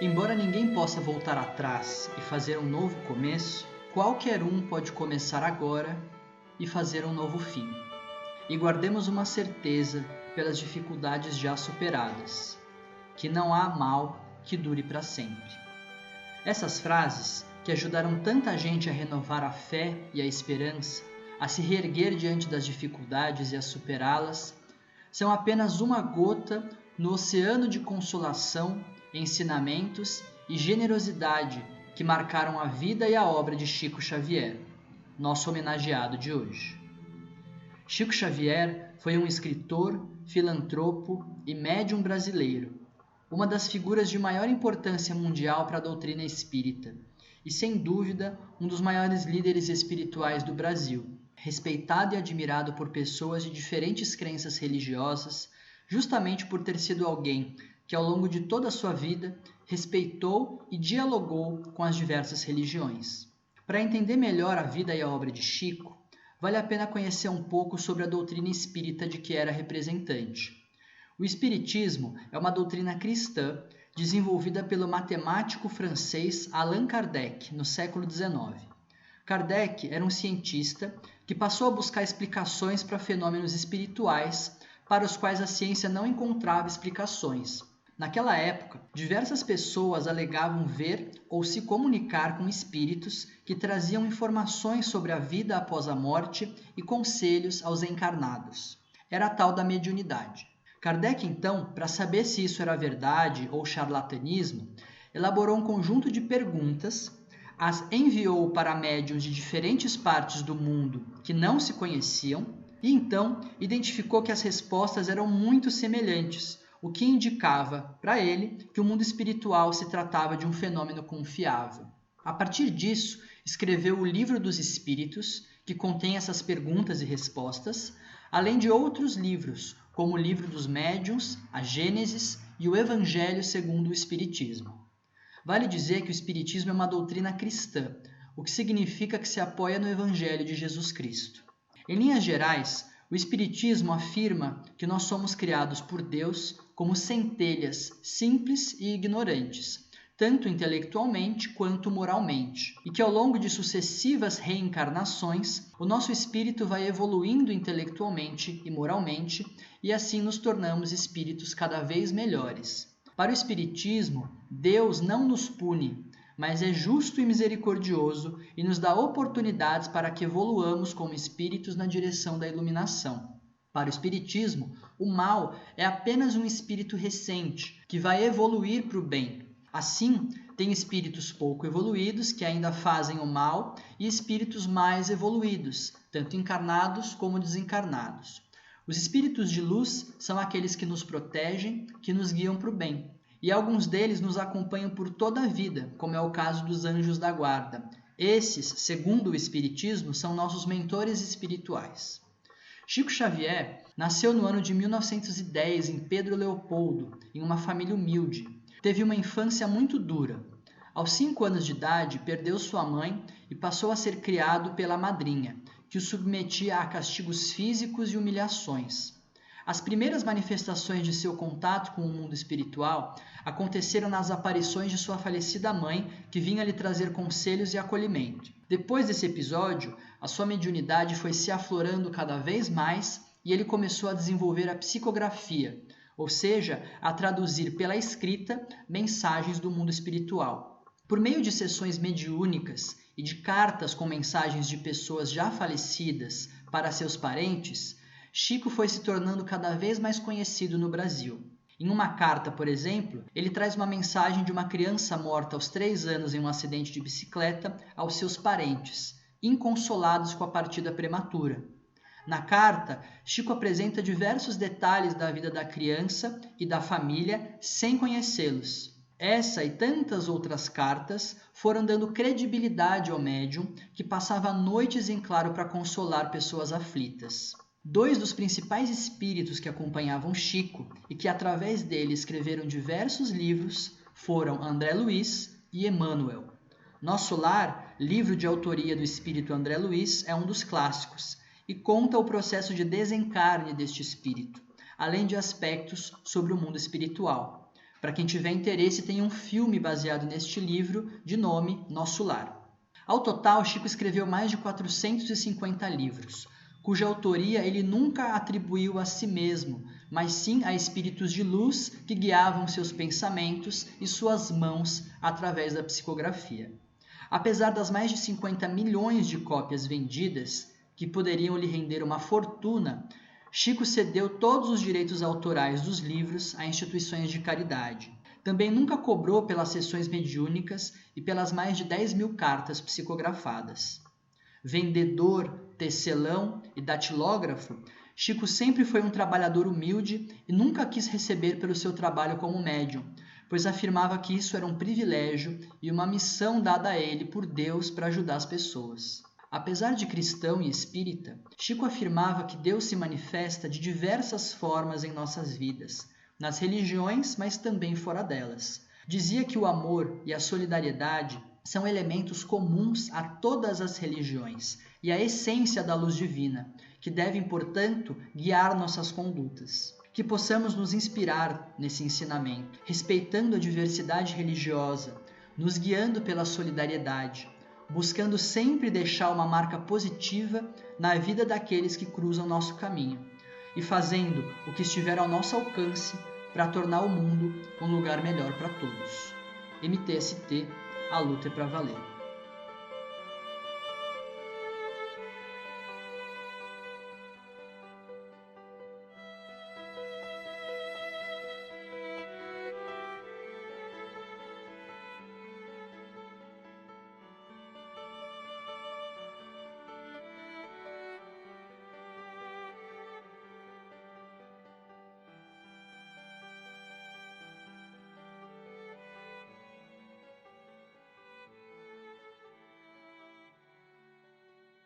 Embora ninguém possa voltar atrás e fazer um novo começo, qualquer um pode começar agora e fazer um novo fim. E guardemos uma certeza pelas dificuldades já superadas, que não há mal que dure para sempre. Essas frases, que ajudaram tanta gente a renovar a fé e a esperança, a se reerguer diante das dificuldades e a superá-las, são apenas uma gota no oceano de consolação, ensinamentos e generosidade que marcaram a vida e a obra de Chico Xavier, nosso homenageado de hoje. Chico Xavier foi um escritor, filantropo e médium brasileiro, uma das figuras de maior importância mundial para a doutrina espírita e, sem dúvida, um dos maiores líderes espirituais do Brasil, respeitado e admirado por pessoas de diferentes crenças religiosas, justamente por ter sido alguém que, ao longo de toda a sua vida, respeitou e dialogou com as diversas religiões. Para entender melhor a vida e a obra de Chico, vale a pena conhecer um pouco sobre a doutrina espírita de que era representante. O Espiritismo é uma doutrina cristã desenvolvida pelo matemático francês Allan Kardec no século XIX. Kardec era um cientista que passou a buscar explicações para fenômenos espirituais para os quais a ciência não encontrava explicações. Naquela época, diversas pessoas alegavam ver ou se comunicar com espíritos que traziam informações sobre a vida após a morte e conselhos aos encarnados. Era a tal da mediunidade. Kardec, então, para saber se isso era verdade ou charlatanismo, elaborou um conjunto de perguntas, as enviou para médiuns de diferentes partes do mundo que não se conheciam e então identificou que as respostas eram muito semelhantes, o que indicava para ele que o mundo espiritual se tratava de um fenômeno confiável. A partir disso, escreveu o Livro dos Espíritos, que contém essas perguntas e respostas, além de outros livros, como o Livro dos Médiuns, a Gênesis e o Evangelho segundo o Espiritismo. Vale dizer que o Espiritismo é uma doutrina cristã, o que significa que se apoia no Evangelho de Jesus Cristo. Em linhas gerais, o Espiritismo afirma que nós somos criados por Deus como centelhas simples e ignorantes, tanto intelectualmente quanto moralmente, e que ao longo de sucessivas reencarnações, o nosso espírito vai evoluindo intelectualmente e moralmente, e assim nos tornamos espíritos cada vez melhores. Para o Espiritismo, Deus não nos pune, mas é justo e misericordioso e nos dá oportunidades para que evoluamos como espíritos na direção da iluminação. Para o Espiritismo, o mal é apenas um espírito recente, que vai evoluir para o bem. Assim, tem espíritos pouco evoluídos que ainda fazem o mal e espíritos mais evoluídos, tanto encarnados como desencarnados. Os espíritos de luz são aqueles que nos protegem, que nos guiam para o bem. E alguns deles nos acompanham por toda a vida, como é o caso dos anjos da guarda. Esses, segundo o Espiritismo, são nossos mentores espirituais. Chico Xavier nasceu no ano de 1910 em Pedro Leopoldo, em uma família humilde. Teve uma infância muito dura. Aos 5 anos de idade, perdeu sua mãe e passou a ser criado pela madrinha, que o submetia a castigos físicos e humilhações. As primeiras manifestações de seu contato com o mundo espiritual aconteceram nas aparições de sua falecida mãe, que vinha lhe trazer conselhos e acolhimento. Depois desse episódio, a sua mediunidade foi se aflorando cada vez mais e ele começou a desenvolver a psicografia, ou seja, a traduzir pela escrita mensagens do mundo espiritual. Por meio de sessões mediúnicas e de cartas com mensagens de pessoas já falecidas para seus parentes, Chico foi se tornando cada vez mais conhecido no Brasil. Em uma carta, por exemplo, ele traz uma mensagem de uma criança morta aos 3 anos em um acidente de bicicleta aos seus parentes, inconsolados com a partida prematura. Na carta, Chico apresenta diversos detalhes da vida da criança e da família sem conhecê-los. Essa e tantas outras cartas foram dando credibilidade ao médium, que passava noites em claro para consolar pessoas aflitas. 2 dos principais espíritos que acompanhavam Chico e que através dele escreveram diversos livros foram André Luiz e Emmanuel. Nosso Lar, livro de autoria do espírito André Luiz, é um dos clássicos e conta o processo de desencarne deste espírito, além de aspectos sobre o mundo espiritual. Para quem tiver interesse, tem um filme baseado neste livro de nome Nosso Lar. Ao total, Chico escreveu mais de 450 livros, cuja autoria ele nunca atribuiu a si mesmo, mas sim a espíritos de luz que guiavam seus pensamentos e suas mãos através da psicografia. Apesar das mais de 50 milhões de cópias vendidas, que poderiam lhe render uma fortuna, Chico cedeu todos os direitos autorais dos livros a instituições de caridade. Também nunca cobrou pelas sessões mediúnicas e pelas mais de 10 mil cartas psicografadas. Vendedor, tecelão e datilógrafo, Chico sempre foi um trabalhador humilde e nunca quis receber pelo seu trabalho como médium, pois afirmava que isso era um privilégio e uma missão dada a ele por Deus para ajudar as pessoas. Apesar de cristão e espírita, Chico afirmava que Deus se manifesta de diversas formas em nossas vidas, nas religiões, mas também fora delas. Dizia que o amor e a solidariedade são elementos comuns a todas as religiões e a essência da luz divina, que devem, portanto, guiar nossas condutas. Que possamos nos inspirar nesse ensinamento, respeitando a diversidade religiosa, nos guiando pela solidariedade, buscando sempre deixar uma marca positiva na vida daqueles que cruzam nosso caminho e fazendo o que estiver ao nosso alcance para tornar o mundo um lugar melhor para todos. MTST, a luta é para valer.